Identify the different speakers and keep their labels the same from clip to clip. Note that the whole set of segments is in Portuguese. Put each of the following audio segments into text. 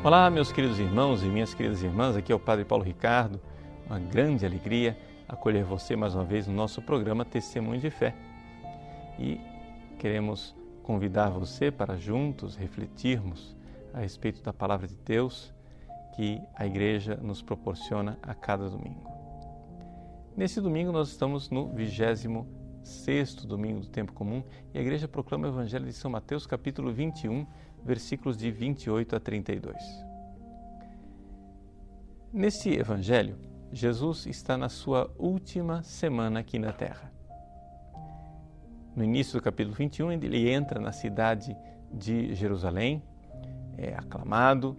Speaker 1: Olá, meus queridos irmãos e minhas queridas irmãs, aqui é o Padre Paulo Ricardo. Uma grande alegria acolher você mais uma vez no nosso programa Testemunho de Fé. E queremos convidar você para juntos refletirmos a respeito da Palavra de Deus que a Igreja nos proporciona a cada domingo. Nesse domingo nós estamos no 26º domingo do Tempo Comum e a Igreja proclama o Evangelho de São Mateus, capítulo 21, versículos de 28 a 32. Nesse Evangelho, Jesus está na sua última semana aqui na Terra. No início do capítulo 21, ele entra na cidade de Jerusalém, é aclamado,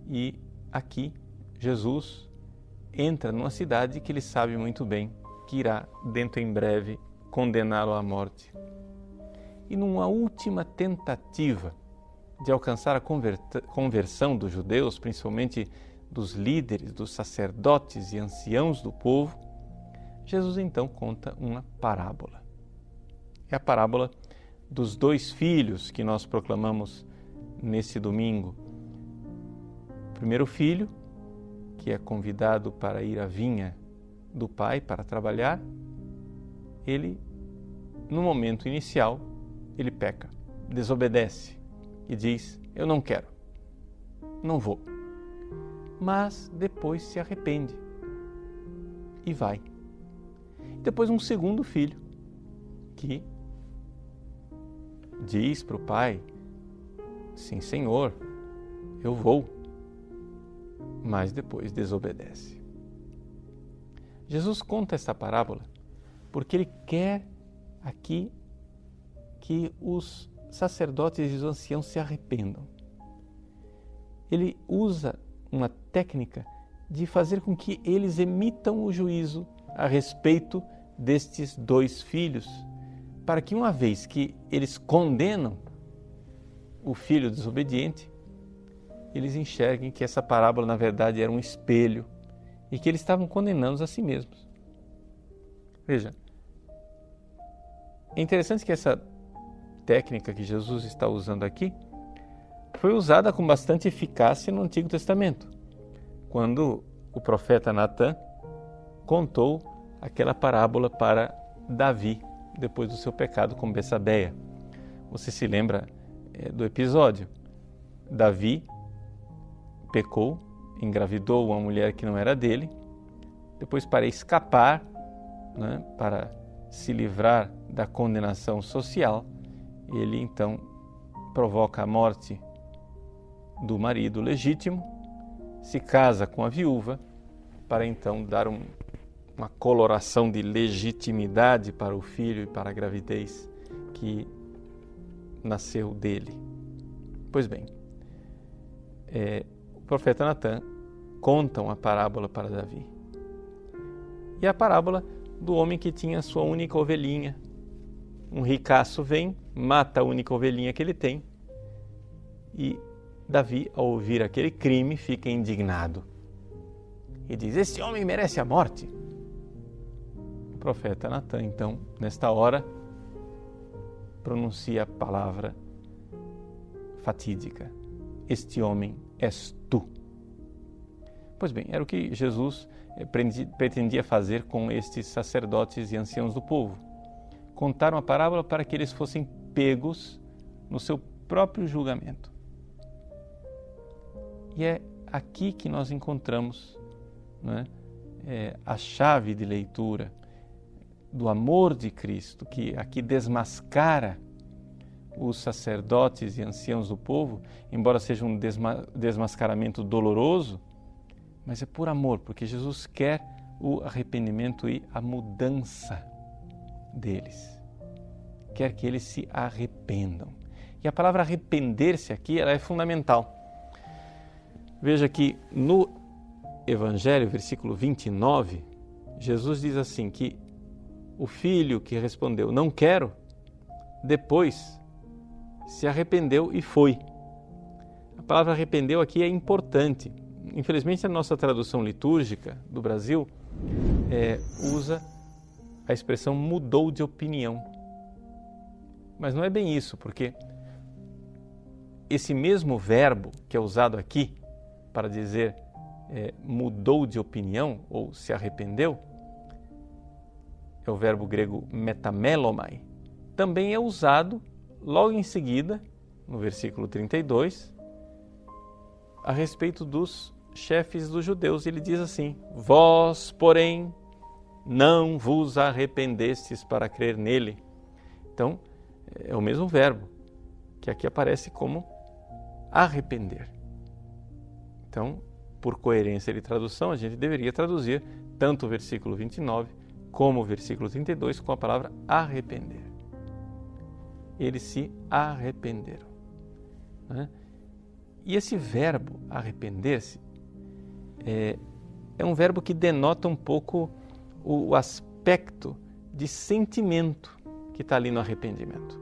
Speaker 1: e aqui Jesus entra numa cidade que ele sabe muito bem que irá, dentro em breve, condená-lo à morte. E numa última tentativa de alcançar a conversão dos judeus, principalmente dos líderes, dos sacerdotes e anciãos do povo, Jesus então conta uma parábola. É a parábola dos dois filhos que nós proclamamos nesse domingo. O primeiro filho, que é convidado para ir à vinha do pai para trabalhar, ele, no momento inicial, ele peca, desobedece e diz: eu não quero, não vou. Mas depois se arrepende e vai. Depois um segundo filho que diz para o pai: sim, Senhor, eu vou. Mas depois desobedece. Jesus conta esta parábola porque ele quer aqui que os sacerdotes e os anciãos se arrependam. Ele usa uma técnica de fazer com que eles emitam o juízo a respeito destes dois filhos, para que uma vez que eles condenam o filho desobediente, eles enxerguem que essa parábola na verdade era um espelho e que eles estavam condenando a si mesmos. Veja, é interessante que essa técnica que Jesus está usando aqui foi usada com bastante eficácia no Antigo Testamento, quando o profeta Natan contou aquela parábola para Davi, depois do seu pecado com Betsabeia. Você se lembra do episódio? Davi pecou, engravidou uma mulher que não era dele, depois para escapar, para se livrar da condenação social, ele então provoca a morte do marido legítimo, se casa com a viúva para então dar uma coloração de legitimidade para o filho e para a gravidez que nasceu dele. Pois bem, o profeta Natan conta uma parábola para Davi. E a parábola do homem que tinha sua única ovelhinha. Um ricaço vem, mata a única ovelhinha que ele tem e Davi, ao ouvir aquele crime, fica indignado e diz: esse homem merece a morte. O profeta Natan, então, nesta hora, pronuncia a palavra fatídica: este homem és tu. Pois bem, era o que Jesus pretendia fazer com estes sacerdotes e anciãos do povo. Contar uma parábola para que eles fossem pegos no seu próprio julgamento. E é aqui que nós encontramos a chave de leitura do amor de Cristo, que aqui desmascara os sacerdotes e anciãos do povo, embora seja um desmascaramento doloroso, mas é por amor, porque Jesus quer o arrependimento e a mudança deles. Quer que eles se arrependam. E a palavra arrepender-se aqui ela é fundamental. Veja que no Evangelho, versículo 29, Jesus diz assim que o filho que respondeu não quero, depois se arrependeu e foi. A palavra arrependeu aqui é importante. Infelizmente a nossa tradução litúrgica do Brasil usa a expressão mudou de opinião. Mas não é bem isso, porque esse mesmo verbo que é usado aqui para dizer mudou de opinião ou se arrependeu, é o verbo grego metamelomai, também é usado logo em seguida, no versículo 32, a respeito dos chefes dos judeus. Ele diz assim: vós, porém, não vos arrependestes para crer nele. Então, é o mesmo verbo, que aqui aparece como arrepender. Então, por coerência de tradução, a gente deveria traduzir tanto o versículo 29 como o versículo 32 com a palavra arrepender. Eles se arrependeram, né? E esse verbo, arrepender-se, é um verbo que denota um pouco o aspecto de sentimento que está ali no arrependimento.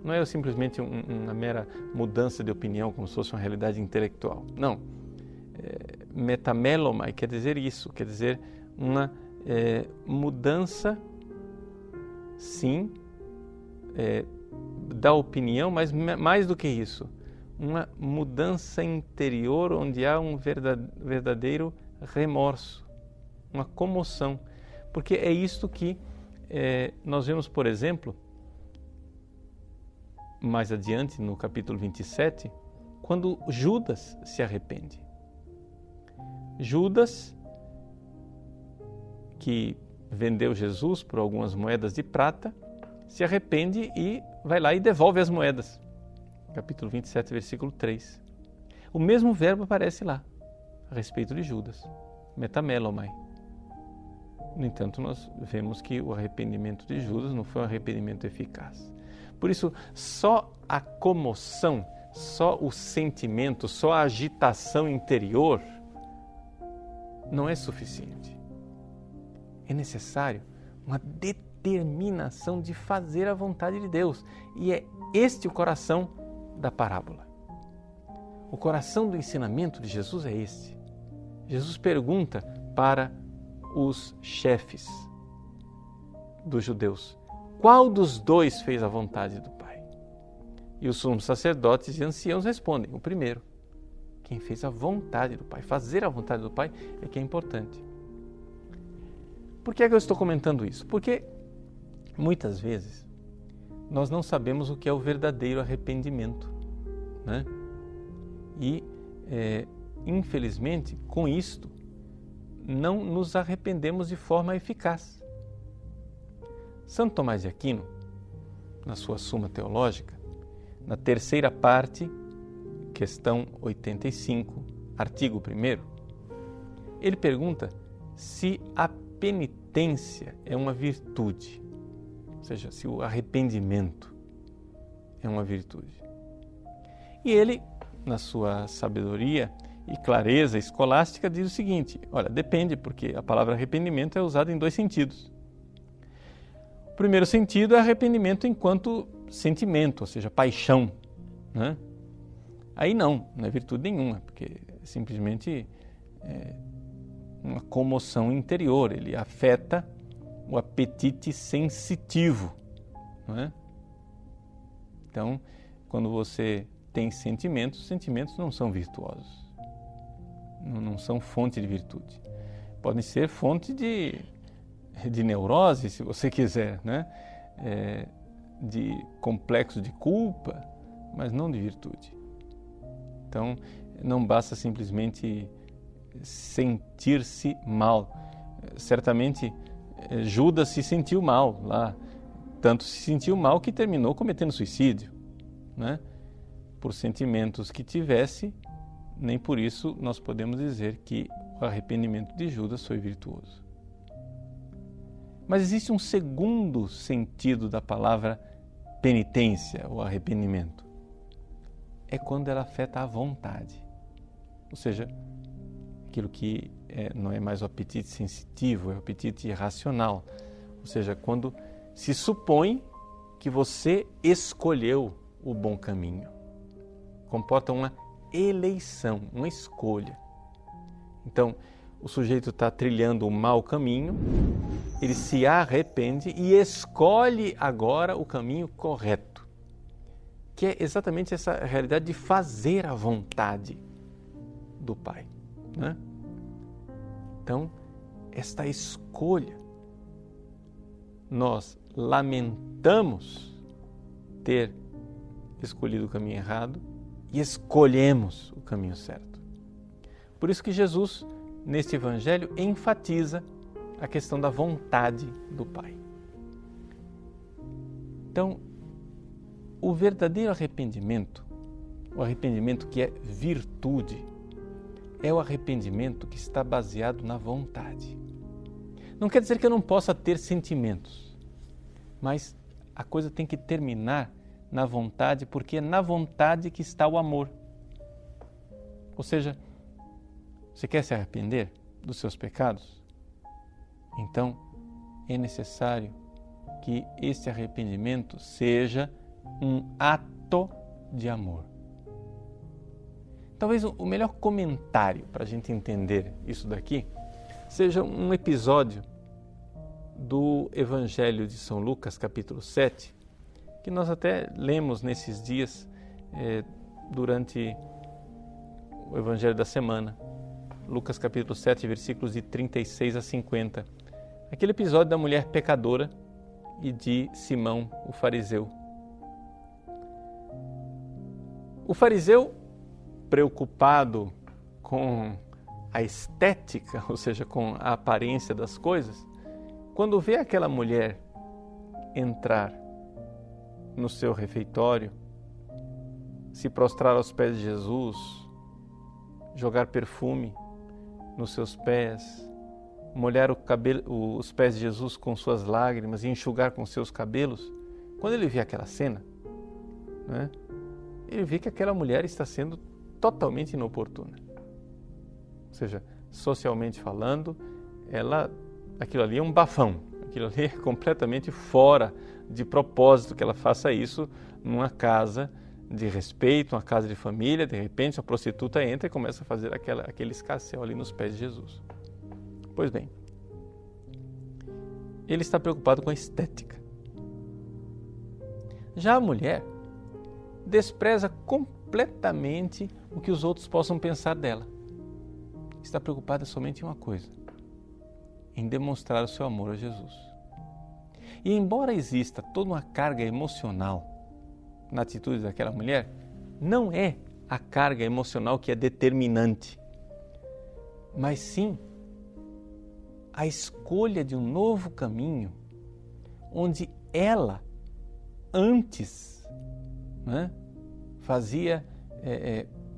Speaker 1: Não é simplesmente uma mera mudança de opinião, como se fosse uma realidade intelectual. Não. Metamelomai quer dizer isso, quer dizer uma mudança, sim, da opinião, mas mais do que isso, uma mudança interior onde há um verdadeiro remorso, uma comoção. Porque é isto que nós vemos, por exemplo, mais adiante no capítulo 27, quando Judas se arrepende. Judas, que vendeu Jesus por algumas moedas de prata, se arrepende e vai lá e devolve as moedas. Capítulo 27, versículo 3. O mesmo verbo aparece lá, a respeito de Judas, metamelomai. No entanto, nós vemos que o arrependimento de Judas não foi um arrependimento eficaz. Por isso, só a comoção, só o sentimento, só a agitação interior não é suficiente. É necessário uma determinação de fazer a vontade de Deus. E é este o coração da parábola. O coração do ensinamento de Jesus é este. Jesus pergunta para os chefes dos judeus: qual dos dois fez a vontade do Pai? E os sumos sacerdotes e anciãos respondem: o primeiro. Quem fez a vontade do Pai. Fazer a vontade do Pai é que é importante. Por que é que eu estou comentando isso? Porque muitas vezes nós não sabemos o que é o verdadeiro arrependimento, né? E, infelizmente, com isto, não nos arrependemos de forma eficaz. Santo Tomás de Aquino, na sua Suma Teológica, na terceira parte, questão 85, artigo 1º, ele pergunta se a penitência é uma virtude, ou seja, se o arrependimento é uma virtude. E ele, na sua sabedoria e clareza escolástica, diz o seguinte: olha, depende, porque a palavra arrependimento é usada em dois sentidos. O primeiro sentido é arrependimento enquanto sentimento, ou seja, paixão, né? Aí não é virtude nenhuma, porque é simplesmente uma comoção interior, ele afeta o apetite sensitivo, não é? Então, quando você tem sentimentos, sentimentos não são virtuosos, não são fonte de virtude. Podem ser fonte de neurose, se você quiser, né? De complexo de culpa, mas não de virtude. Então, não basta simplesmente sentir-se mal. Certamente, Judas se sentiu mal lá. Tanto se sentiu mal que terminou cometendo suicídio, né? Por sentimentos que tivesse, nem por isso nós podemos dizer que o arrependimento de Judas foi virtuoso. Mas existe um segundo sentido da palavra penitência, ou arrependimento. É quando ela afeta a vontade. Ou seja, aquilo que não é mais o apetite sensitivo, é o apetite racional. Ou seja, quando se supõe que você escolheu o bom caminho. Comporta uma eleição, uma escolha. Então, o sujeito está trilhando o mau caminho, ele se arrepende e escolhe agora o caminho correto, que é exatamente essa realidade de fazer a vontade do Pai. né? Então, esta escolha, nós lamentamos ter escolhido o caminho errado e escolhemos o caminho certo. Por isso que Jesus, neste Evangelho, enfatiza a questão da vontade do Pai. Então, o verdadeiro arrependimento, o arrependimento que é virtude, é o arrependimento que está baseado na vontade. Não quer dizer que eu não possa ter sentimentos, mas a coisa tem que terminar na vontade, porque é na vontade que está o amor. Ou seja, você quer se arrepender dos seus pecados? Então, é necessário que esse arrependimento seja um ato de amor. Talvez o melhor comentário para a gente entender isso daqui seja um episódio do Evangelho de São Lucas, capítulo 7, que nós até lemos nesses dias durante o Evangelho da semana. Lucas capítulo 7, versículos de 36 a 50. Aquele episódio da mulher pecadora e de Simão, o fariseu. O fariseu, preocupado com a estética, ou seja, com a aparência das coisas, quando vê aquela mulher entrar no seu refeitório, se prostrar aos pés de Jesus, jogar perfume nos seus pés, molhar os pés de Jesus com suas lágrimas e enxugar com seus cabelos, quando ele vê aquela cena, né, ele vê que aquela mulher está sendo totalmente inoportuna. Ou seja, socialmente falando, aquilo ali é um bafão, aquilo ali é completamente fora de propósito que ela faça isso numa casa de respeito, uma casa de família. De repente, a prostituta entra e começa a fazer aquele escarcéu ali nos pés de Jesus. Pois bem, ele está preocupado com a estética. Já a mulher despreza completamente o que os outros possam pensar dela. Está preocupada somente em uma coisa: em demonstrar o seu amor a Jesus. E embora exista toda uma carga emocional na atitude daquela mulher, não é a carga emocional que é determinante, mas sim a escolha de um novo caminho, onde ela antes, né, fazia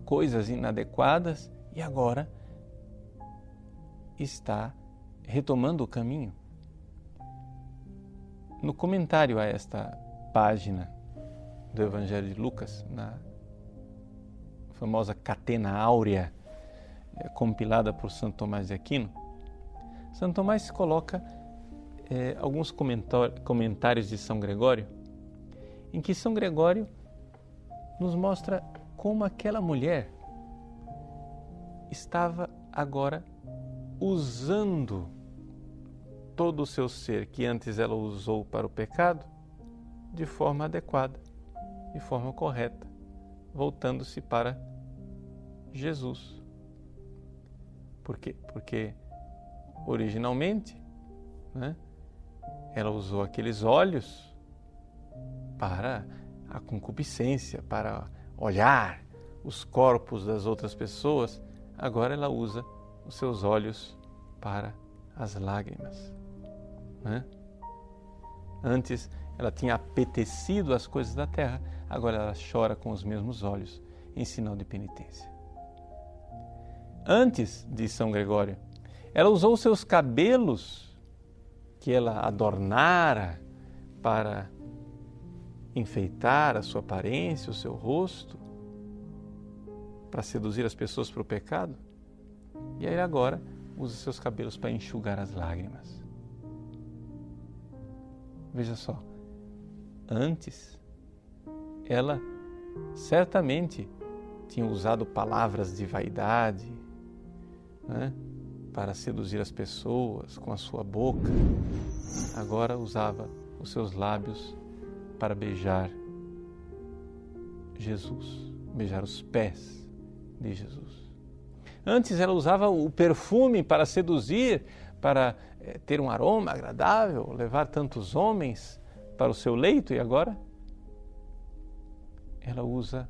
Speaker 1: coisas inadequadas e agora está retomando o caminho. No comentário a esta página do Evangelho de Lucas, na famosa Catena Áurea, compilada por Santo Tomás de Aquino, Santo Tomás coloca alguns comentários de São Gregório, em que São Gregório nos mostra como aquela mulher estava agora usando todo o seu ser, que antes ela usou para o pecado, de forma adequada, de forma correta, voltando-se para Jesus. Por quê? Porque originalmente, né, ela usou aqueles olhos para a concupiscência, para olhar os corpos das outras pessoas. Agora ela usa os seus olhos para as lágrimas, né? Antes ela tinha apetecido as coisas da terra, agora ela chora com os mesmos olhos, em sinal de penitência. Antes, diz São Gregório, ela usou os seus cabelos, que ela adornara para enfeitar a sua aparência, o seu rosto, para seduzir as pessoas para o pecado. E aí agora usa seus cabelos para enxugar as lágrimas. Veja só, antes ela certamente tinha usado palavras de vaidade, né, para seduzir as pessoas com a sua boca. Agora usava os seus lábios para beijar Jesus, beijar os pés de Jesus. Antes ela usava o perfume para seduzir, para ter um aroma agradável, levar tantos homens para o seu leito, e agora ela usa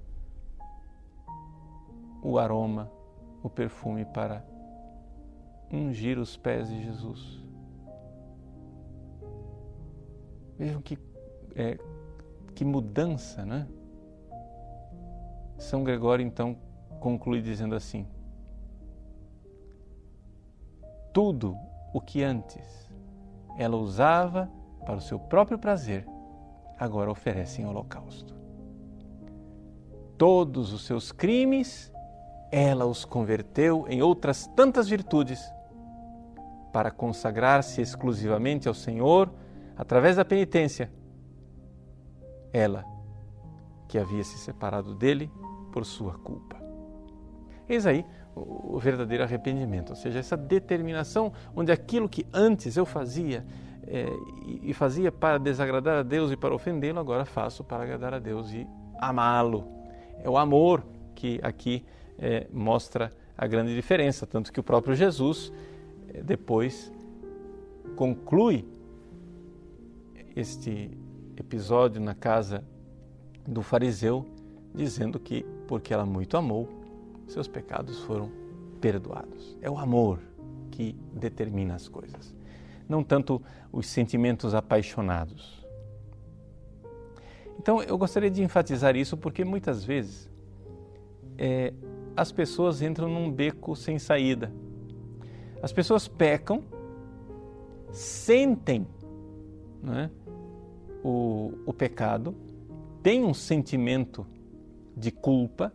Speaker 1: o aroma, o perfume para ungir os pés de Jesus. Vejam que mudança, né? São Gregório então conclui dizendo assim: tudo o que antes ela usava para o seu próprio prazer, agora oferece em holocausto. Todos os seus crimes, ela os converteu em outras tantas virtudes, para consagrar-se exclusivamente ao Senhor através da penitência. Ela, que havia se separado dele por sua culpa. Eis aí o verdadeiro arrependimento, ou seja, essa determinação onde aquilo que antes eu fazia e fazia para desagradar a Deus e para ofendê-lo, agora faço para agradar a Deus e amá-lo. É o amor que aqui mostra a grande diferença, tanto que o próprio Jesus depois conclui este episódio na casa do fariseu, dizendo que, porque ela muito amou, seus pecados foram perdoados. É o amor que determina as coisas, não tanto os sentimentos apaixonados. Então, eu gostaria de enfatizar isso porque muitas vezes as pessoas entram num beco sem saída. As pessoas pecam, sentem, né, o pecado, têm um sentimento de culpa,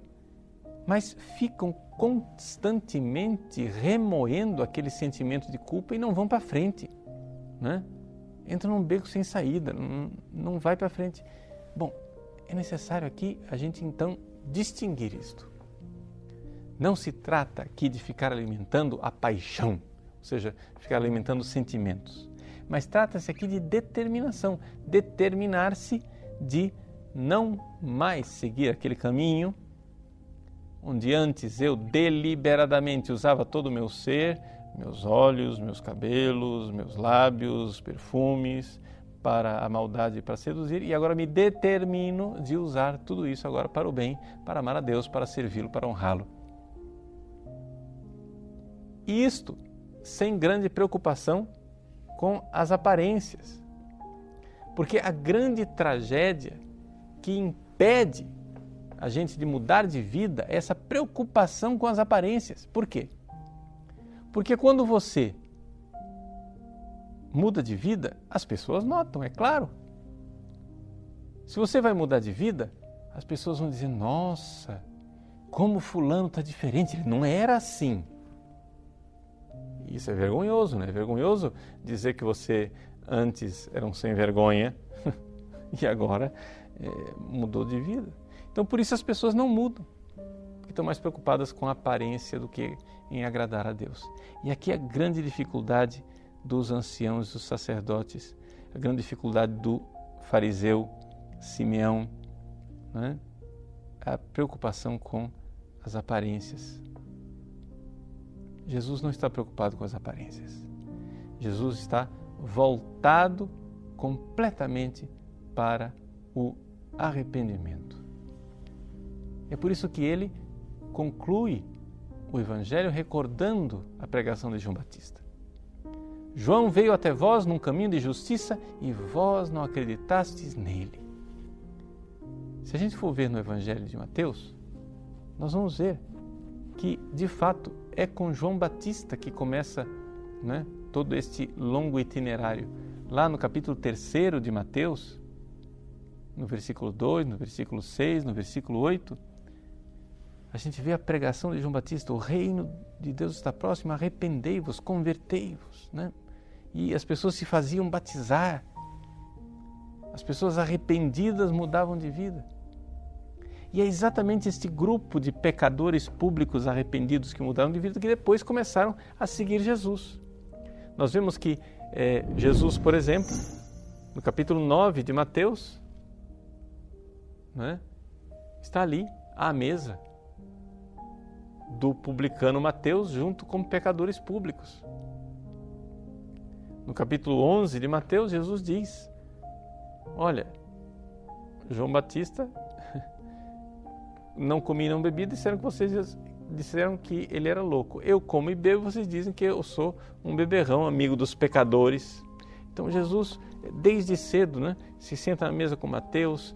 Speaker 1: mas ficam constantemente remoendo aquele sentimento de culpa e não vão para frente, né? Entram num beco sem saída, não vai para frente. Bom, é necessário aqui a gente então distinguir isto. Não se trata aqui de ficar alimentando a paixão, ou seja, ficar alimentando sentimentos, mas trata-se aqui de determinação, determinar-se de não mais seguir aquele caminho onde antes eu deliberadamente usava todo o meu ser, meus olhos, meus cabelos, meus lábios, perfumes, para a maldade e para seduzir, e agora me determino de usar tudo isso agora para o bem, para amar a Deus, para servi-lo, para honrá-lo. E isto sem grande preocupação com as aparências, porque a grande tragédia que impede a gente de mudar de vida é essa preocupação com as aparências. Por quê? Porque quando você muda de vida, as pessoas notam, é claro. Se você vai mudar de vida, as pessoas vão dizer: nossa, como fulano está diferente, ele não era assim. Isso é vergonhoso, né? É vergonhoso dizer que você antes era um sem vergonha e agora mudou de vida. Então, por isso as pessoas não mudam, porque estão mais preocupadas com a aparência do que em agradar a Deus. E aqui a grande dificuldade dos anciãos, dos sacerdotes, a grande dificuldade do fariseu Simeão, né? A preocupação com as aparências. Jesus não está preocupado com as aparências. Jesus está voltado completamente para o arrependimento. É por isso que ele conclui o Evangelho recordando a pregação de João Batista. João veio até vós num caminho de justiça e vós não acreditastes nele. Se a gente for ver no Evangelho de Mateus, nós vamos ver que, de fato, é com João Batista que começa, né, todo este longo itinerário. Lá no capítulo 3 de Mateus, no versículo 2, no versículo 6, no versículo 8, a gente vê a pregação de João Batista: o reino de Deus está próximo, arrependei-vos, convertei-vos, né? E as pessoas se faziam batizar, as pessoas arrependidas mudavam de vida. E é exatamente este grupo de pecadores públicos arrependidos que mudaram de vida que depois começaram a seguir Jesus. Nós vemos que Jesus, por exemplo, no capítulo 9 de Mateus, né, está ali à mesa, do publicano Mateus junto com pecadores públicos. No capítulo 11 de Mateus, Jesus diz: olha, João Batista não comia e não bebia, disseram que ele era louco. Eu como e bebo, vocês dizem que eu sou um beberrão, amigo dos pecadores. Então Jesus, desde cedo, se senta na mesa com Mateus,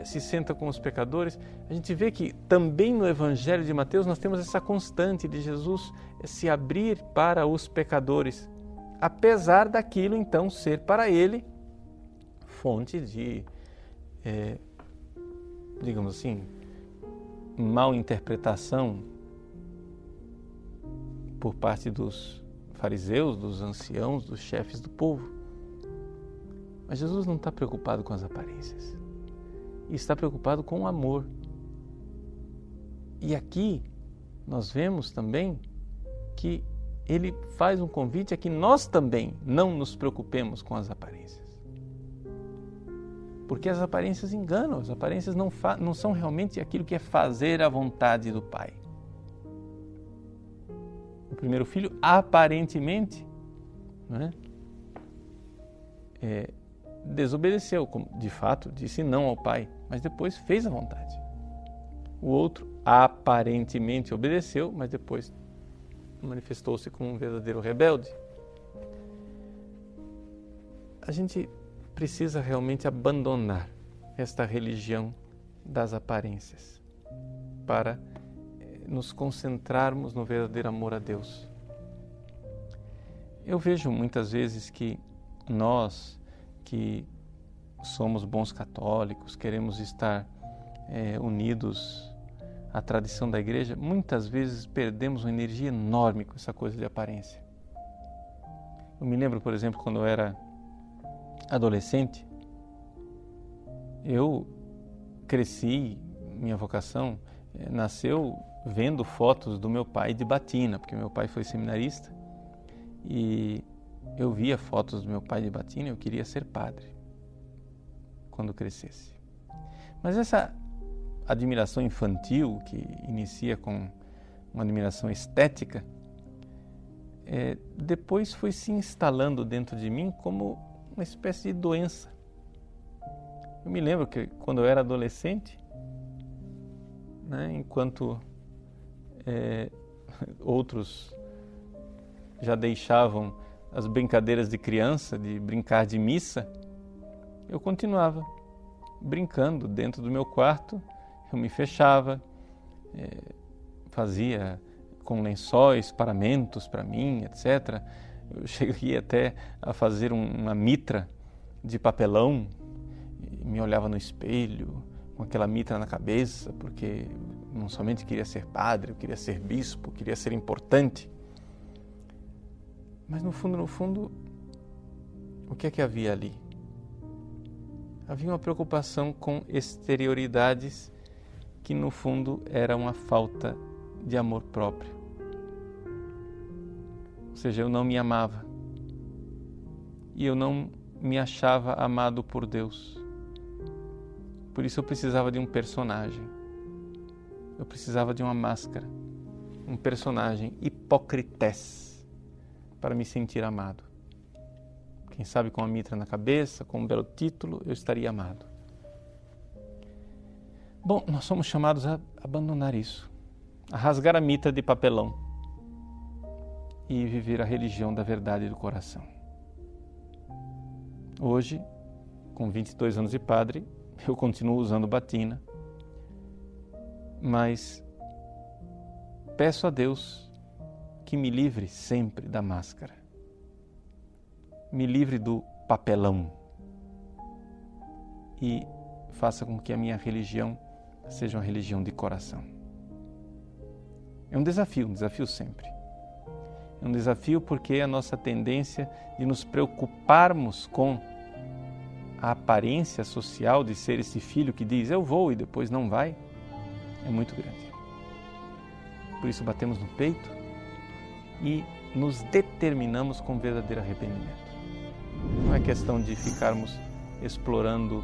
Speaker 1: se senta com os pecadores. A gente vê que também no Evangelho de Mateus nós temos essa constante de Jesus se abrir para os pecadores, apesar daquilo então ser para ele fonte de, digamos assim, mal interpretação por parte dos fariseus, dos anciãos, dos chefes do povo. Mas Jesus não está preocupado com as aparências. E está preocupado com o amor. E aqui nós vemos também que ele faz um convite a que nós também não nos preocupemos com as aparências. Porque as aparências enganam, as aparências não são realmente aquilo que é fazer a vontade do Pai. O primeiro filho, aparentemente, desobedeceu, de fato, disse não ao Pai, mas depois fez a vontade. O outro, aparentemente, obedeceu, mas depois manifestou-se como um verdadeiro rebelde. A gente precisa realmente abandonar esta religião das aparências para nos concentrarmos no verdadeiro amor a Deus. Eu vejo muitas vezes que nós, que somos bons católicos, queremos estar unidos à tradição da igreja, muitas vezes perdemos uma energia enorme com essa coisa de aparência. Eu me lembro, por exemplo, quando eu era adolescente, eu cresci, minha vocação nasceu vendo fotos do meu pai de batina, porque meu pai foi seminarista e eu via fotos do meu pai de batina e eu queria ser padre quando crescesse. Mas essa admiração infantil, que inicia com uma admiração estética, depois foi se instalando dentro de mim como uma espécie de doença. Eu me lembro que quando eu era adolescente, enquanto outros já deixavam as brincadeiras de criança, de brincar de missa, eu continuava brincando dentro do meu quarto. Eu me fechava, fazia com lençóis, paramentos para mim, etc. Eu cheguei até a fazer uma mitra de papelão, me olhava no espelho com aquela mitra na cabeça, porque não somente queria ser padre, eu queria ser bispo, queria ser importante. Mas no fundo, o que é que havia ali? Havia uma preocupação com exterioridades que no fundo era uma falta de amor próprio. Ou seja, eu não me amava e eu não me achava amado por Deus. Por isso eu precisava de um personagem. Eu precisava de uma máscara, um personagem hipocrités para me sentir amado. Quem sabe com a mitra na cabeça, com um belo título, eu estaria amado. Bom, nós somos chamados a abandonar isso, a rasgar a mitra de papelão e viver a religião da verdade do coração. Hoje, com 22 anos de padre, eu continuo usando batina, mas peço a Deus que me livre sempre da máscara, me livre do papelão e faça com que a minha religião seja uma religião de coração. É um desafio sempre. É um desafio porque a nossa tendência de nos preocuparmos com a aparência social de ser esse filho que diz eu vou e depois não vai, é muito grande. Por isso batemos no peito e nos determinamos com verdadeiro arrependimento. Não é questão de ficarmos explorando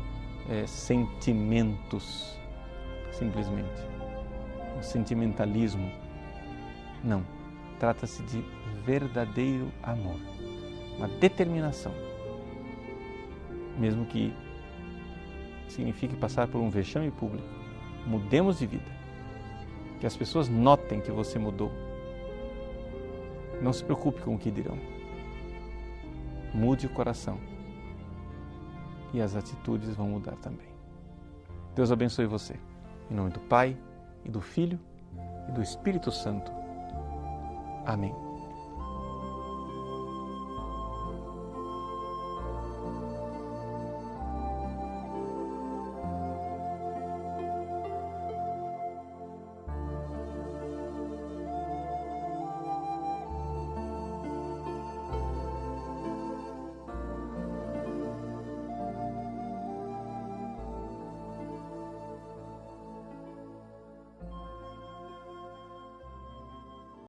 Speaker 1: sentimentos, simplesmente. Um sentimentalismo Não, trata-se de verdadeiro amor, uma determinação, mesmo que signifique passar por um vexame público. Mudemos de vida, que as pessoas notem que você mudou. Não se preocupe com o que dirão. Mude o coração e as atitudes vão mudar também. Deus abençoe você. Em nome do Pai, e do Filho, e do Espírito Santo. Amém.